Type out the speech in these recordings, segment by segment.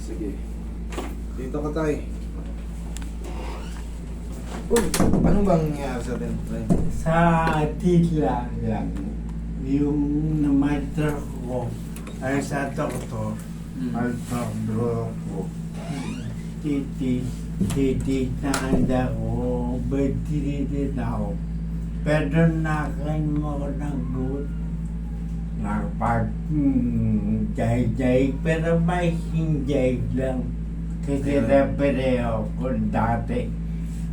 Sige. Dito ka tayo. Uy, ano bang nangyayari sa atin? Tay? Sa tila lang, yung namatro ko ay sa doktor, at doktor ko. Titignan ako, ba't tinitin ako? Pero nakain mo ko ng good. Nakapag-jay-jay, pero may hinjay lang. Kasi repareho ko dati.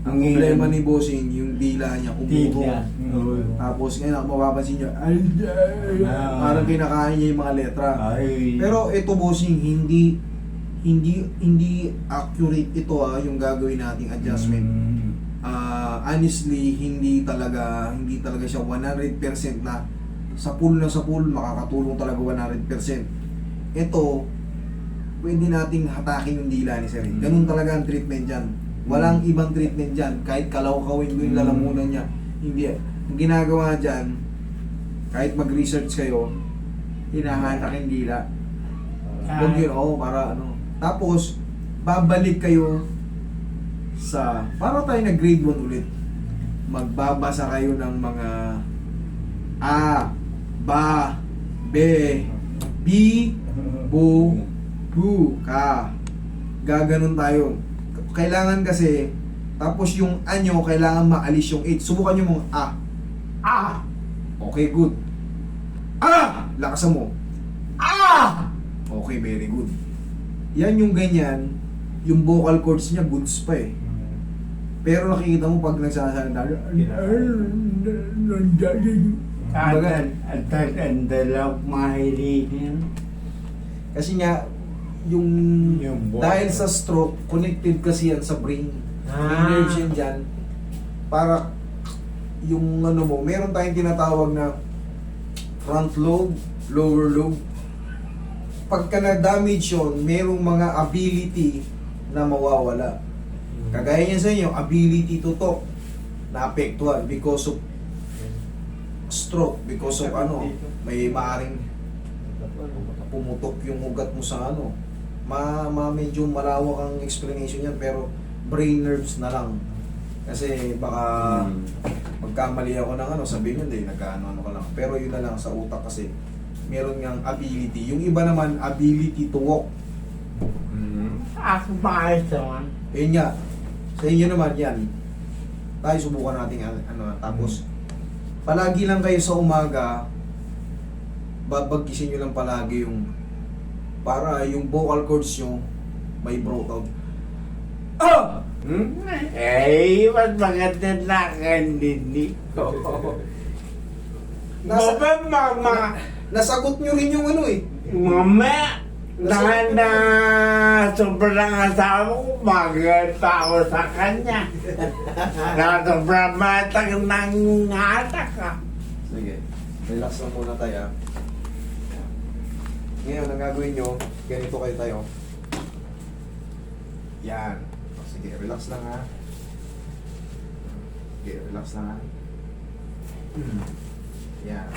Ang problema ni Bossing, yung dila niya, Tila. umuho. Tapos ngayon, kung mapapansin nyo, parang kinakain niya yung mga letra. Ay. Pero ito Bossing, hindi accurate ito yung gagawin nating adjustment. Honestly, hindi talaga siya 100% na sa pool makakatulong talaga 100%. Ito, pwede nating hatakin yung dila ni Sir. Ganun talaga ang treatment dyan. Walang ibang treatment dyan. Kahit kalawkawin ko yung lalamunan niya. Hindi. Ang ginagawa dyan, kahit mag-research kayo, hinahatak yung dila. Huwag yun, para ano. Tapos, babalik kayo para tayo na grade 1 ulit. Magbabasa kayo ng mga A, Ba, Be, Bi, Bu, Bu, Ka. Gaganon tayo. Kailangan kasi, tapos yung anyo, kailangan maalis yung 8. Subukan nyo mong A. A! Okay, good. A! Lakasan mo. A! Okay, very good. Yan yung ganyan, yung vocal cords niya, goods pa eh. Pero nakikita mo pag nagsasalita, Ang dalaw mahilihin. kasi nga, yung dahil sa stroke, connected kasi yan sa brain. May nerves yan dyan. Para yung meron tayong tinatawag na front lobe, lower lobe. Pagka na-damage yun, merong mga ability na mawawala. Kagaya niya sa inyo, ability to talk naapektuhan because of stroke, because of may maaring pumutok yung ugat mo sa medyo malawak ang explanation yan, pero brain nerves na lang. Kasi baka magkamali ako ng sabihin nyo, nagkaano ka lang. Pero yun na lang sa utak kasi meron ngang ability. Yung iba naman, ability to walk. Ako ba ito? Yun nga. Sa inyo naman, yan. Tayo subukan natin tapos palagi lang kayo sa umaga, babagkisin nyo lang palagi para yung vocal cords nyo may broke out. Eh, mas maganda na kandinig ko. Mama! Nasagot nyo rin yung Mama! Na sobrang asawa ko, maganda ako sa kanya. Na sobrang matag ng atak ka. Sige, relax lang muna tayo. Ngayon, ang gagawin nyo, ganito kayo tayo. Yan. Sige, relax lang ha. Sige, relax lang ha. Yan.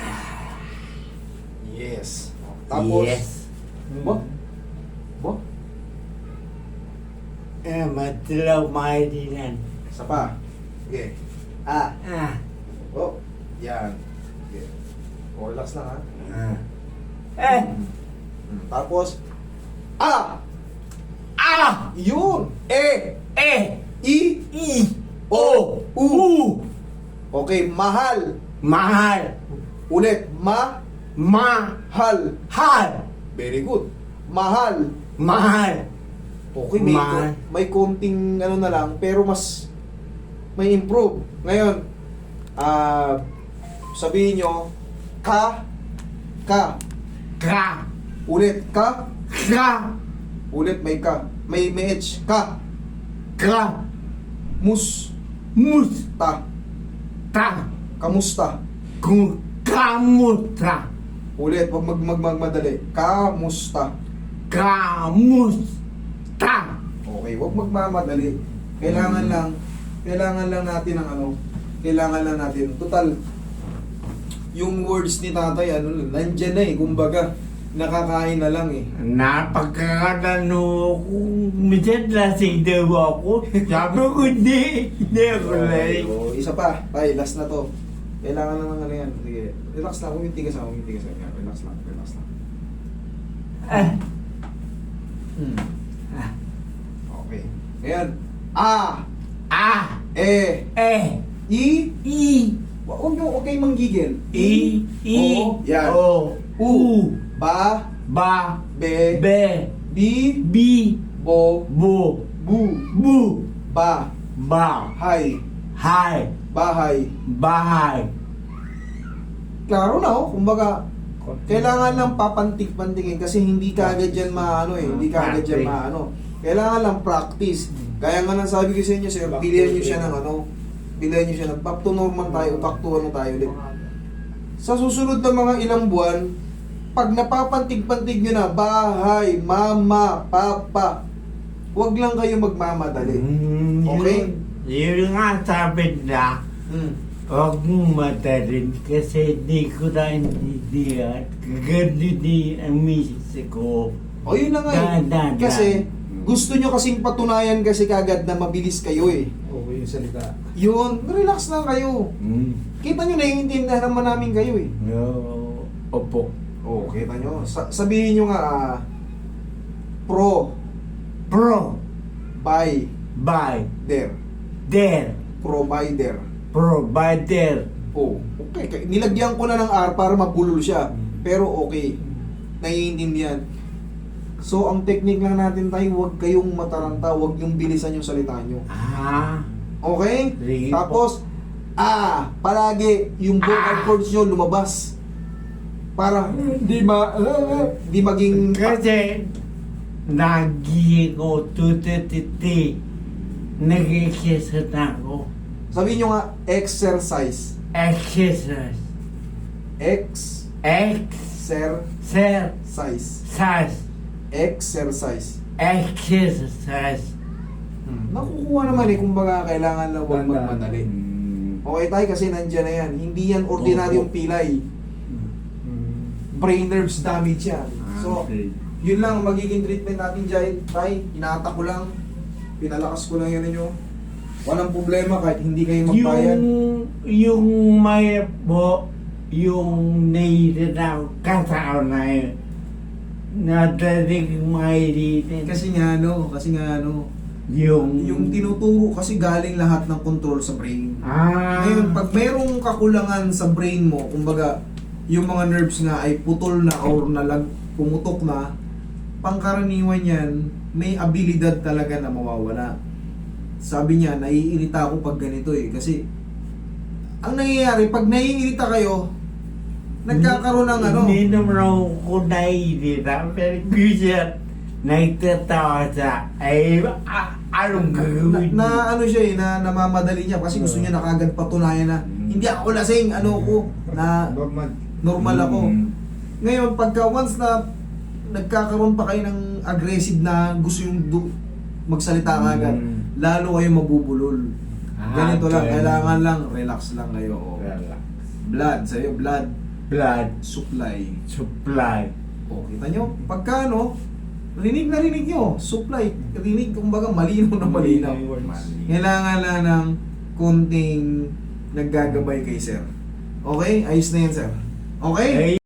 Yes. Tapos, Yes. Bo? Matilaw mahilihan. Isa pa. Sige. Yan. Sige. Relax lang ha. Tapos, yun! U. Okay, mahal. Mahal. Ulit, Mahal. very good. Mahal. Mahal. Okay, Mahal. may konting na lang, pero mas may improve. Ngayon, sabihin nyo, ka. Ka. Ulit, ka. Ka. Ulit, may ka. May H. Ka. Ka. Musta. Ta. Kamusta. Kung kamusta. Ulit, wag magmadali. Kamusta. Kamusta. Okay, wag magmamadali. Kailangan lang natin kailangan lang natin. Total, yung words ni tatay, nandyan na kumbaga. nakakain na lang eh. Napagkakatano ko, minsan lasing daw ako. Sabi ko, hindi ako lasing. Oh, isa pa, tay, last na to. Kailangan na ng ano yan. Sige, relax lang, umiti ka sa. Yan, relax lang. Ah, Okay. Ngayon, A, ah, E, I, I, huwag kayong manggigil. I, yan. O, U, Ba, Ba, Be, Be, Bi, Bi, Bo, Bu, Bu, Bu, Ba, Ba, Hay, Hay, Bahay. Bahay. Klaro na oh, kumbaga, kailangan lang papantik-pantikin kasi hindi ka agad yan maano eh, hindi ka agad yan maano. Kailangan lang practice. Kaya nga nang sabi ko sa inyo, sir, bilihan nyo siya ng ano, bilihan nyo siya ng back to normal tayo, back to ano tayo ulit. Sa susunod na mga ilang buwan, pag napapantig-pantig nyo na, bahay, mama, papa, huwag lang kayo magmamadali. Okay? Yun nga sabi na, huwag mong madaling kasi di ko na intindihan. Kaganda ni ang misis ko. O yun na nga eh. Dan. Kasi gusto nyo kasing patunayan kasi kagad na mabilis kayo eh. Okay yung salita. Yun, relax lang kayo. Kita nyo, naiintindihan naman namin kayo eh. No, opo. Oo, kita nyo. Sabihin nyo nga, pro, Pro, buy, by, der, there, provider. provider. Oh, okay. Nilagyan ko na ng R para mabulol siya. Pero okay. Naiintindihan. So, ang technique lang natin tayo, huwag kayong mataranta, huwag yung bilisan yung salita nyo. Ah, Okay? sige po. Tapos, palagi yung vocal cords nyo lumabas. Para di maging Kasi, nagi ko tutititi. Nag-exercise ako. sabihin nyo nga, exercise. Exercise. Exercise. Exercise. Exercise. Exercise. Nakukuha naman eh, kumbaga kailangan lang huwag Tandaan. magmadali. Okay tayo kasi nandyan na yan. Hindi yan ordinaryong pilay. Brain nerves damage yan. So, yun lang magiging treatment natin dyan. Tay, inaata ko lang. Pinalakas ko lang yan ninyo. Walang problema kahit hindi kayo magbayad. Yung may po, yung naitinaw kasama na yun. Nadating mailitin. Kasi nga yung tinuturo kasi galing lahat ng control sa brain. Ngayon, pag merong kakulangan sa brain mo, kumbaga, yung mga nerves nga ay putol na or pumutok na, pangkaraniwan yan, may abilidad talaga na mawawala. Sabi niya, naiirita ako pag ganito eh. Kasi, ang nangyayari, pag naiirita kayo, nagkakaroon ng ano. Hindi naman ako naitita, pero gusto nagtatawa siya. Ay, anong gagawin mo? Na ano siya eh, na namamadali niya kasi gusto niya na kagad patunayan na hindi ako lasing, ano ko, na normal ako. Ngayon, pagka once na nagkakaroon pa kayo ng aggressive na gusto yung magsalita kagad, lalo kayo mabubulol. Ganito lang, kailangan lang, relax lang kayo. Blood, sa'yo, blood supply. O, kita nyo, pagka ano, rinig na rinig nyo, supply, rinig, kumbaga malinaw na malinaw. Kailangan lang ng konting naggagabay kay sir. Okay? Ayos na yan, sir. Okay?